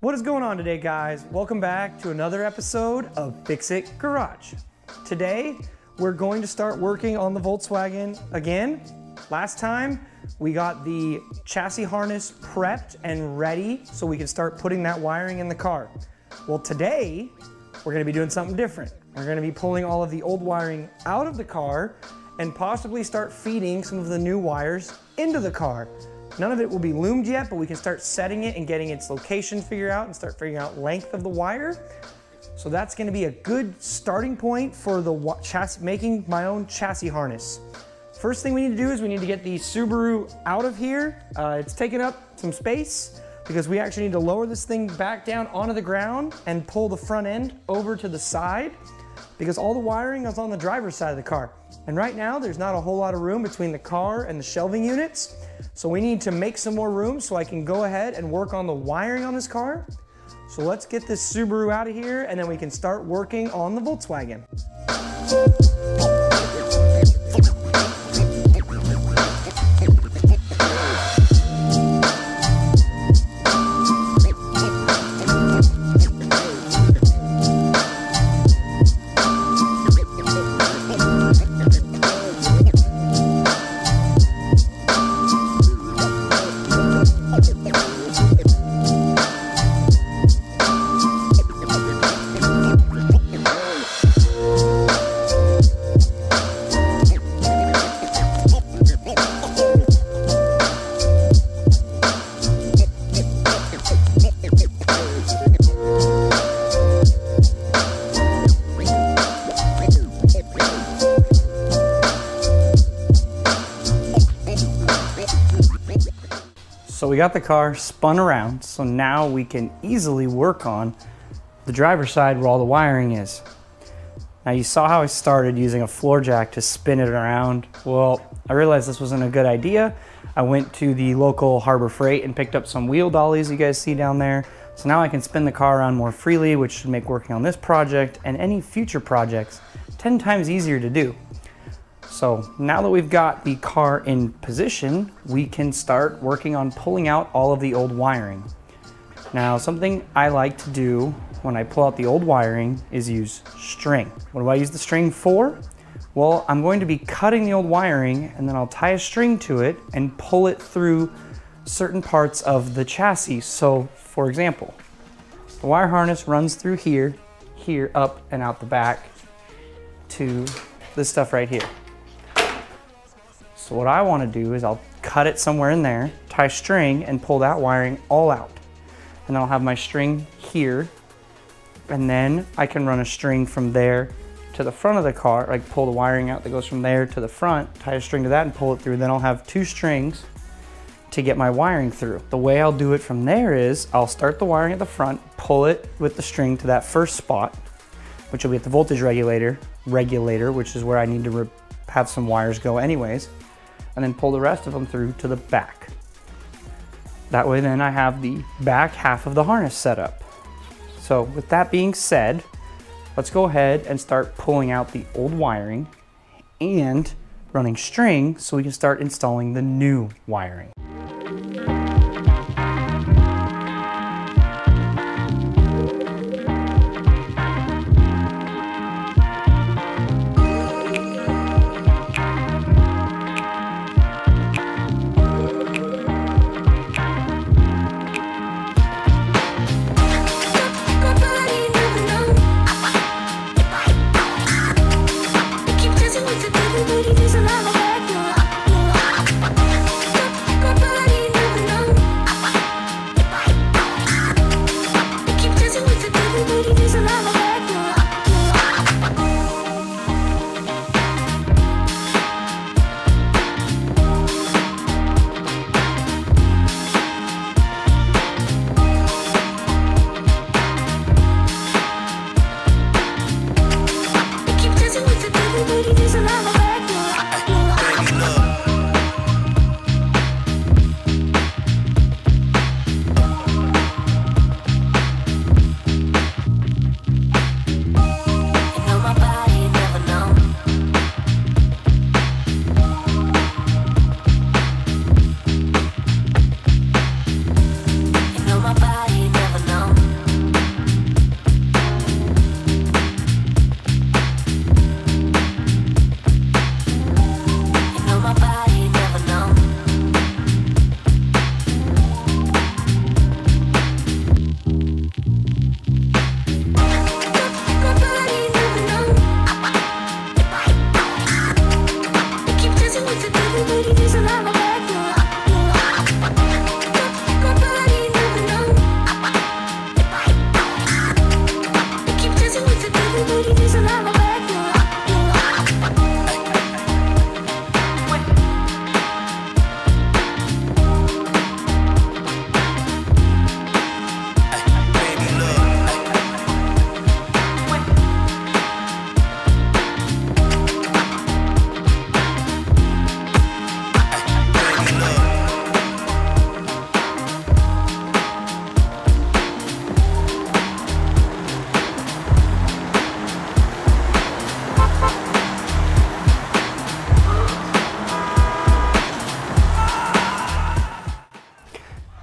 What is going on today, guys? Welcome back to another episode of Fix It Garage. Today, we're going to start working on the Volkswagen again. Last time, we got the chassis harness prepped and ready so we can start putting that wiring in the car. Well, today, we're gonna be doing something different. We're gonna be pulling all of the old wiring out of the car and possibly start feeding some of the new wires into the car. None of it will be loomed yet, but we can start setting it and getting its location figured out and start figuring out length of the wire. So that's gonna be a good starting point for the making my own chassis harness. First thing we need to do is we need to get the Subaru out of here. It's taking up some space because we actually need to lower this thing back down onto the ground and pull the front end over to the side because all the wiring is on the driver's side of the car. And right now there's not a whole lot of room between the car and the shelving units. So we need to make some more room so I can go ahead and work on the wiring on this car. So let's get this Subaru out of here and then we can start working on the Volkswagen. So we got the car spun around, so now we can easily work on the driver's side where all the wiring is. Now you saw how I started using a floor jack to spin it around. Well, I realized this wasn't a good idea. I went to the local Harbor Freight and picked up some wheel dollies you guys see down there. So now I can spin the car around more freely, which should make working on this project and any future projects 10 times easier to do. So now that we've got the car in position, we can start working on pulling out all of the old wiring. Now, something I like to do when I pull out the old wiring is use string. What do I use the string for? Well, I'm going to be cutting the old wiring and then I'll tie a string to it and pull it through certain parts of the chassis. So, for example, the wire harness runs through here, up and out the back to this stuff right here. So what I want to do is I'll cut it somewhere in there, tie string, and pull that wiring all out. And I'll have my string here, and then I can run a string from there to the front of the car, like pull the wiring out that goes from there to the front, tie a string to that and pull it through. Then I'll have two strings to get my wiring through. The way I'll do it from there is I'll start the wiring at the front, pull it with the string to that first spot, which will be at the voltage regulator, which is where I need to have some wires go anyways, and then pull the rest of them through to the back. That way then I have the back half of the harness set up. So with that being said, let's go ahead and start pulling out the old wiring and running string so we can start installing the new wiring. There's a lot of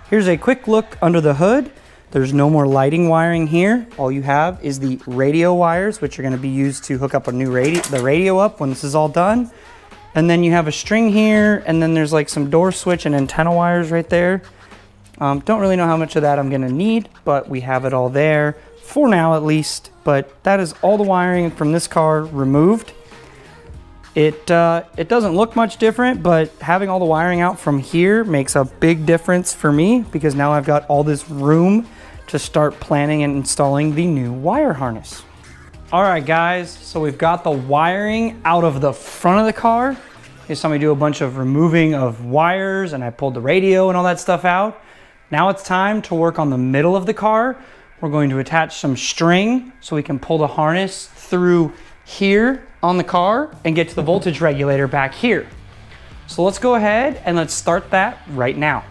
Here's a quick look under the hood. There's no more lighting wiring here. All you have is the radio wires, which are going to be used to hook up a new the radio up when this is all done. And then you have a string here, and then there's like some door switch and antenna wires right there. Don't really know how much of that I'm going to need, but we have it all there for now at least. But that is all the wiring from this car removed. It doesn't look much different, but having all the wiring out from here makes a big difference for me, because now I've got all this room to start planning and installing the new wire harness. All right, guys, so we've got the wiring out of the front of the car. You saw me do a bunch of removing of wires, and I pulled the radio and all that stuff out. Now it's time to work on the middle of the car. We're going to attach some string so we can pull the harness through here on the car and get to the voltage regulator back here. So let's go ahead and let's start that right now.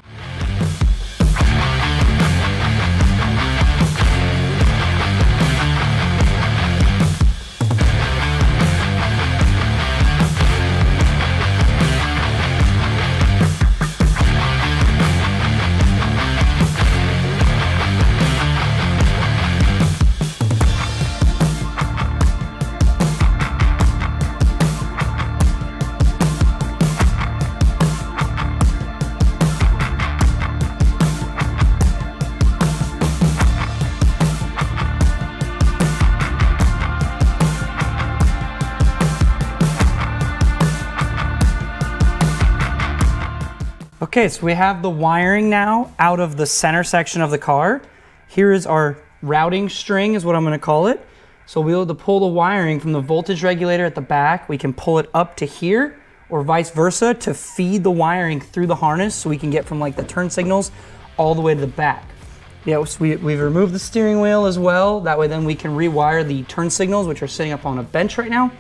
Okay, so we have the wiring now out of the center section of the car. Here is our routing string, is what I'm going to call it. So we'll be able to pull the wiring from the voltage regulator at the back. We can pull it up to here, or vice versa, to feed the wiring through the harness, so we can get from like the turn signals all the way to the back. Yeah, so we've removed the steering wheel as well. That way then we can rewire the turn signals, which are sitting up on a bench right now.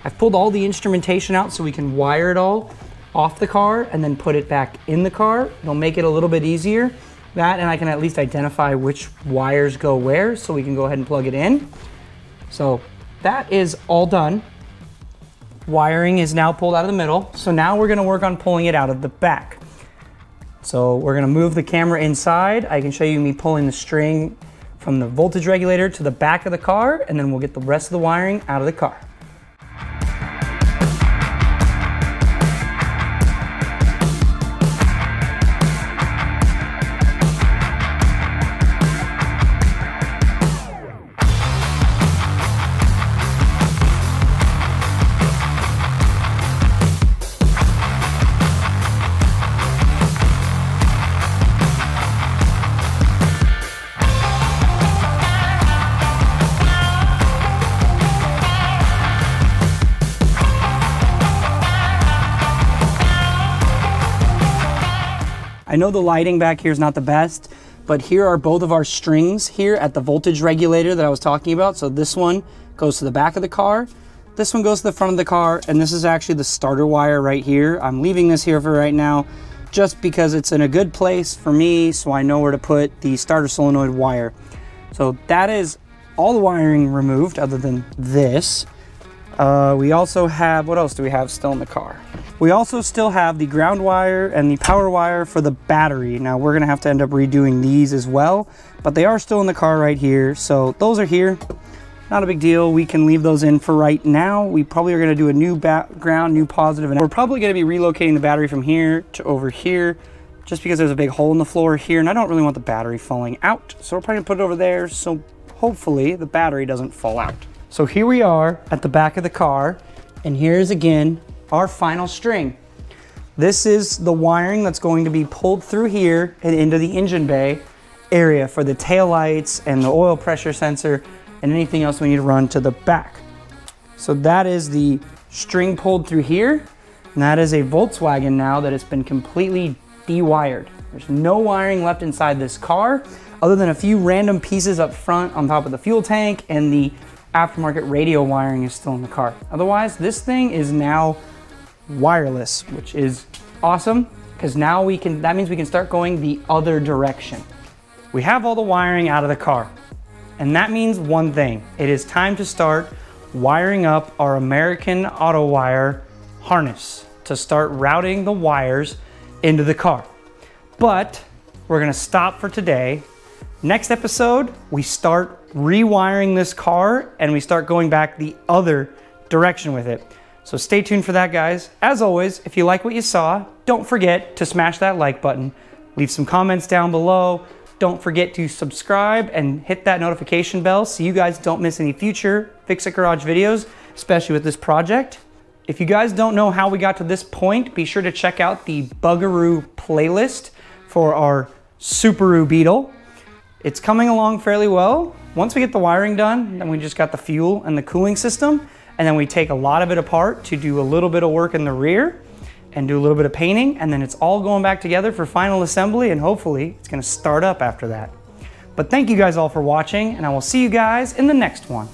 I've pulled all the instrumentation out so we can wire it all off the car and then put it back in the car. It'll make it a little bit easier. That, and I can at least identify which wires go where, so we can go ahead and plug it in. So that is all done. Wiring is now pulled out of the middle. So now we're gonna work on pulling it out of the back. So we're gonna move the camera inside. I can show you me pulling the string from the voltage regulator to the back of the car, and then we'll get the rest of the wiring out of the car. I know the lighting back here is not the best, but here are both of our strings here at the voltage regulator that I was talking about. So this one goes to the back of the car, this one goes to the front of the car, and this is actually the starter wire right here. I'm leaving this here for right now just because it's in a good place for me, so I know where to put the starter solenoid wire. So that is all the wiring removed other than this. We also have, what else do we have still in the car? We also still have the ground wire and the power wire for the battery. Now we're gonna have to end up redoing these as well, but they are still in the car right here. So those are here, not a big deal. We can leave those in for right now. We probably are gonna do a new ground, new positive, and we're probably gonna be relocating the battery from here to over here, just because there's a big hole in the floor here, and I don't really want the battery falling out. So we're probably gonna put it over there, so hopefully the battery doesn't fall out. So here we are at the back of the car, and here's again our final string. This is the wiring that's going to be pulled through here and into the engine bay area for the tail lights and the oil pressure sensor and anything else we need to run to the back. So that is the string pulled through here, and that is a Volkswagen now that has been completely de-wired. There's no wiring left inside this car other than a few random pieces up front on top of the fuel tank, and the aftermarket radio wiring is still in the car. Otherwise, this thing is now wireless, which is awesome, because now that means we can start going the other direction. We have all the wiring out of the car, and that means one thing. It is time to start wiring up our American Auto Wire harness to start routing the wires into the car. But we're gonna stop for today. Next episode, we start rewiring this car and we start going back the other direction with it. So stay tuned for that, guys. As always, if you like what you saw, don't forget to smash that like button. Leave some comments down below. Don't forget to subscribe and hit that notification bell so you guys don't miss any future Fix It Garage videos, especially with this project. If you guys don't know how we got to this point, be sure to check out the Bugaroo playlist for our Subaru Beetle. It's coming along fairly well. Once we get the wiring done, then we just got the fuel and the cooling system, and then we take a lot of it apart to do a little bit of work in the rear and do a little bit of painting, and then it's all going back together for final assembly, and hopefully it's gonna start up after that. But thank you guys all for watching, and I will see you guys in the next one.